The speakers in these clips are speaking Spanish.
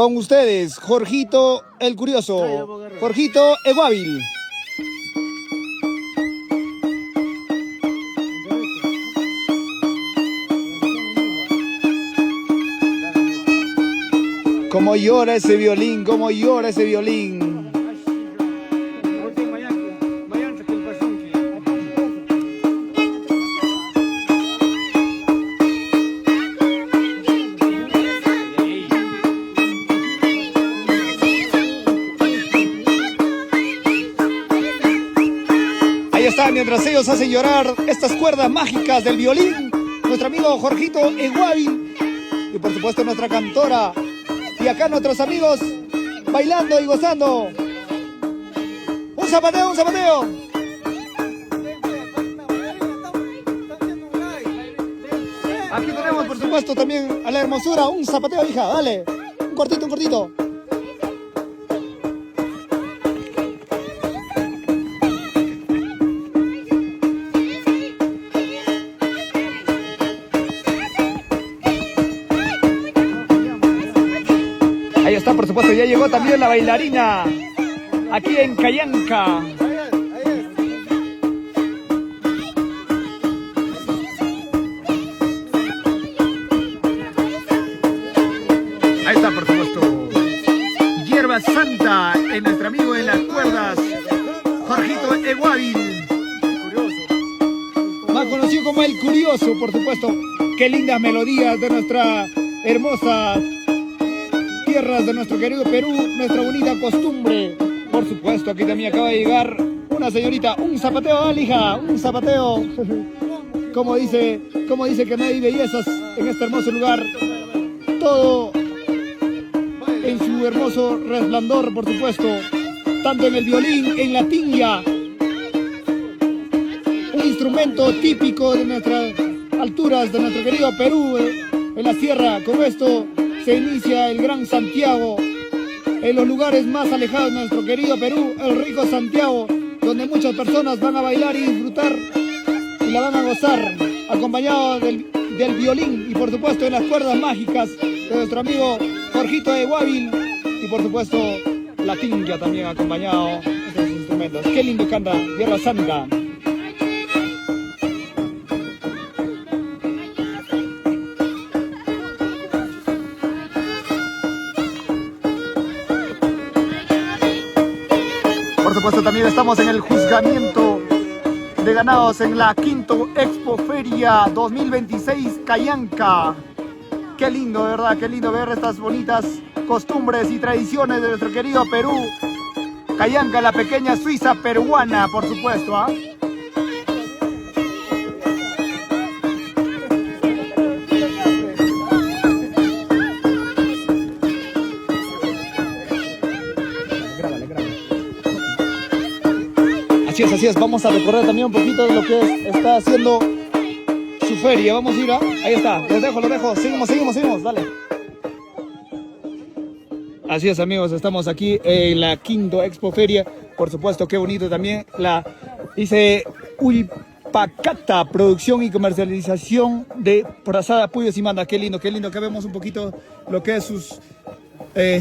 Con ustedes, Jorgito el Curioso, Jorgito Eguávil. Cómo llora ese violín, cómo llora ese violín. Ahí está, mientras ellos hacen llorar estas cuerdas mágicas del violín, nuestro amigo Jorgito Eguávil y por supuesto nuestra cantora. Y acá nuestros amigos bailando y gozando. Un zapateo, un zapateo. Aquí tenemos por supuesto también a la hermosura. Un zapateo, hija, dale. Un cortito, un cortito. Ahí está, por supuesto, ya llegó también la bailarina aquí en Cayanca. Ahí está, por supuesto, Hierba Santa en nuestro amigo en las cuerdas, Jorgito Eguávil. Más conocido como El Curioso, por supuesto. Qué lindas melodías de nuestra hermosa tierras de nuestro querido Perú, nuestra bonita costumbre. Por supuesto, aquí también acaba de llegar una señorita. Un zapateo, Alija, un zapateo. Como dice que no hay bellezas en este hermoso lugar. Todo en su hermoso resplandor, por supuesto. Tanto en el violín, en la tinga. Un instrumento típico de nuestras alturas, de nuestro querido Perú, en la sierra. Con esto se inicia el Gran Santiago, en los lugares más alejados de nuestro querido Perú, el rico Santiago, donde muchas personas van a bailar y disfrutar y la van a gozar, acompañado del violín y por supuesto de las cuerdas mágicas de nuestro amigo Jorgito Eguávil y por supuesto la tinga también acompañado de estos instrumentos. Qué lindo canta Hierba Santa. Por supuesto también estamos en el juzgamiento de ganados en la Quinto Expo Feria 2026 Cayanca. Qué lindo, de verdad, qué lindo ver estas bonitas costumbres y tradiciones de nuestro querido Perú. Cayanca, la pequeña Suiza peruana, por supuesto, ¿ah? Así es, vamos a recorrer también un poquito de lo que está haciendo su feria. Vamos a ir, ahí está, los dejo, seguimos, dale. Así es, amigos, estamos aquí en la Quinto Expo Feria. Por supuesto, qué bonito también. Dice Ulpacata, producción y comercialización de frazada, puyos y manda. Qué lindo, que vemos un poquito lo que es sus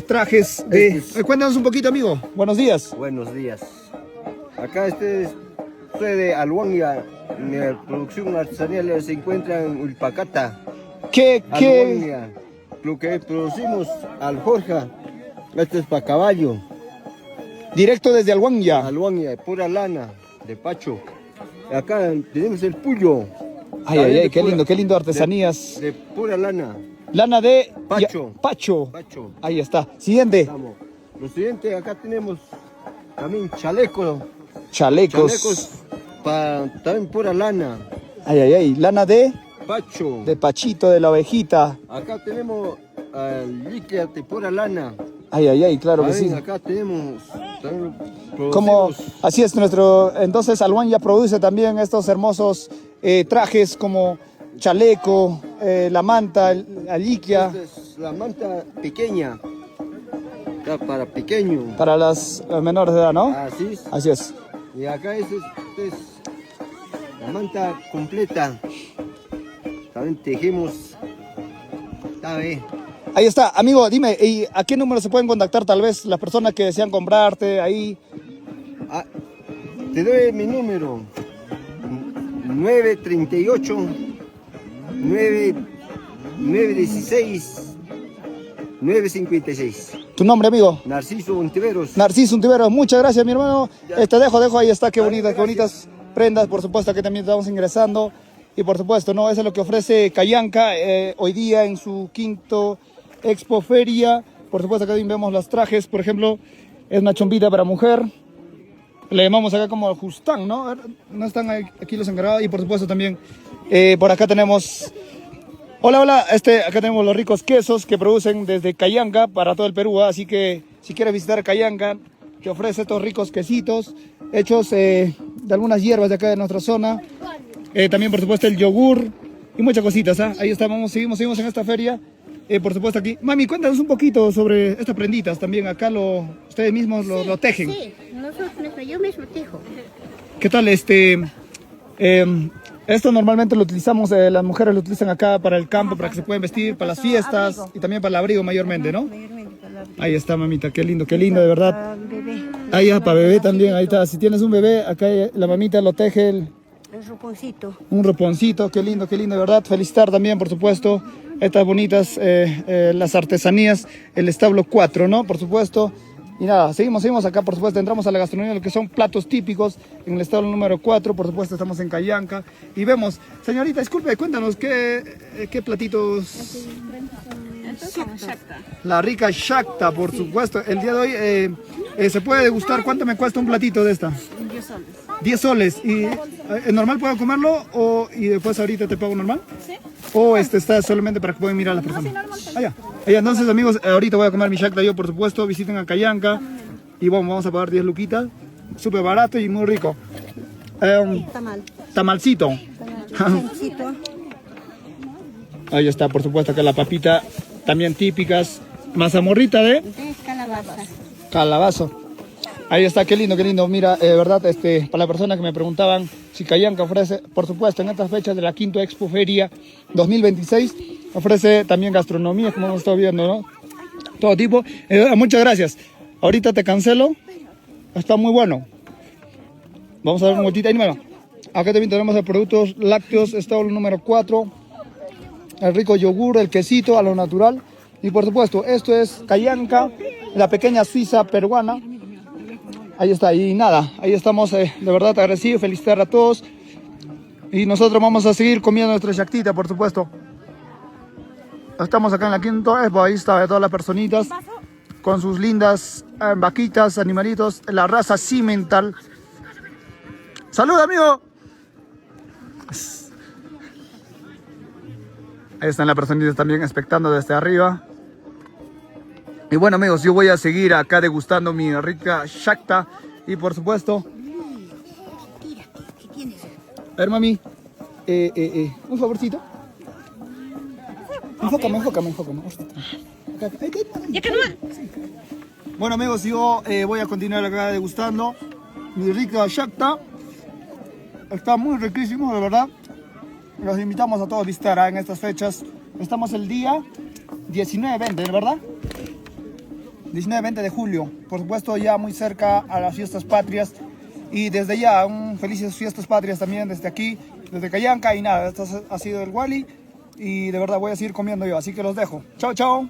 trajes. Cuéntanos un poquito, amigo. Buenos días. Buenos días. Acá soy de Alhuanga, mi producción artesanal se encuentra en Ulpacata. ¿Qué? Lo que producimos, alforja, esto es para caballo. Directo desde Alhuanga. Alhuanga, pura lana, de pacho. Acá tenemos el puyo. Ay, qué lindo, artesanías. De pura lana. Lana de pacho. Pacho. Pacho. Ahí está. Siguiente. Vamos. Lo siguiente, acá tenemos también chalecos. Chalecos también pura lana. Lana de Pacho. De Pachito, de la ovejita. Acá tenemos liquia de pura lana. Claro que sí. Acá tenemos Como así es entonces Alhuanga ya produce también estos hermosos trajes como chaleco, la manta, la liquia. Esta es la manta pequeña. Para pequeño. Para las menores de edad, ¿no? Así es. Y acá es la manta completa. También tejemos. Ahí está, amigo, dime, ¿y a qué número se pueden contactar tal vez las personas que desean comprarte ahí? Ah, te doy mi número. 938 916 956. ¿Tu nombre, amigo? Narciso Ontiveros. Narciso Ontiveros, muchas gracias, mi hermano. Dejo, ahí está, qué bonitas prendas, por supuesto que también estamos ingresando. Y por supuesto, ¿no? Eso es lo que ofrece Cayanca hoy día en su quinto Expo Feria. Por supuesto que también vemos los trajes, por ejemplo, es una chombita para mujer. Le llamamos acá como Justán, ¿no? No están aquí los encargados. Y por supuesto también por acá tenemos... Hola, acá tenemos los ricos quesos que producen desde Cayanca para todo el Perú. Así que si quieres visitar Cayanca, te ofrece estos ricos quesitos hechos de algunas hierbas de acá de nuestra zona. También por supuesto el yogur y muchas cositas. Ahí estamos, seguimos en esta feria. Por supuesto aquí. Mami, cuéntanos un poquito sobre estas prenditas también. Acá ustedes mismos lo tejen. Sí, yo mismo tejo. ¿Qué tal esto normalmente lo utilizamos, las mujeres lo utilizan acá para el campo, para que se puedan vestir, para las fiestas y también para el abrigo mayormente, ¿no? Ahí está, mamita, qué lindo, de verdad. Ahí ya, para bebé también, ahí está. Si tienes un bebé, acá la mamita lo teje el roponcito. Un roponcito, qué lindo, de verdad. Felicitar también, por supuesto, estas bonitas, las artesanías, el establo 4, ¿no? Por supuesto. Y nada, seguimos acá, por supuesto, entramos a la gastronomía, lo que son platos típicos en el establo número 4, por supuesto, estamos en Cayanca. Y vemos, señorita, disculpe, cuéntanos, ¿qué platitos? La rica shakta, por supuesto. El día de hoy se puede degustar. ¿Cuánto me cuesta un platito de esta? 10 soles. 10 soles. ¿Y normal puedo comerlo y después ahorita te pago normal? Sí. ¿O está solamente para que puedan mirar a las personas? Allá. Entonces, amigos, ahorita voy a comer mi shakta yo, por supuesto. Visiten a Cayanca. Y bueno, vamos a pagar 10 luquitas. Súper barato y muy rico. Tamalcito. Ahí está, por supuesto, acá la papita. También típicas. Mazamorrita de calabazo. Ahí está, qué lindo. Mira, verdad, para las personas que me preguntaban si Cayanca ofrece, por supuesto, en estas fechas de la Quinto Expo Feria 2026, ofrece también gastronomía, como hemos estado viendo, ¿no? Todo tipo. Muchas gracias. Ahorita te cancelo. Está muy bueno. Vamos a dar una vueltita. Ahí, acá también tenemos el productos lácteos, establo número 4. El rico yogur, el quesito a lo natural. Y por supuesto, esto es Cayanca, la pequeña Suiza peruana. Ahí está, y nada, ahí estamos, de verdad agradecidos, felicitar a todos. Y nosotros vamos a seguir comiendo nuestra yaktita, por supuesto. Estamos acá en la Quinto Expo, ahí está, todas las personitas con sus lindas vaquitas, animalitos, la raza cimental. ¡Salud, amigo! Ahí están las personitas también expectando desde arriba. Y bueno, amigos, yo voy a seguir acá degustando mi rica shakta. Y por supuesto... A ver, mami. Un favorcito. Enfócame. Bueno, amigos, yo voy a continuar acá degustando mi rica shakta. Está muy riquísimo, de verdad. Los invitamos a todos a visitar en estas fechas. Estamos el día 19-20, ¿verdad? 19-20 de julio. Por supuesto, ya muy cerca a las fiestas patrias. Y desde ya, felices fiestas patrias también desde aquí, desde Cayanca. Y nada, esto ha sido el Wally. Y de verdad voy a seguir comiendo yo, así que los dejo. Chao, chao.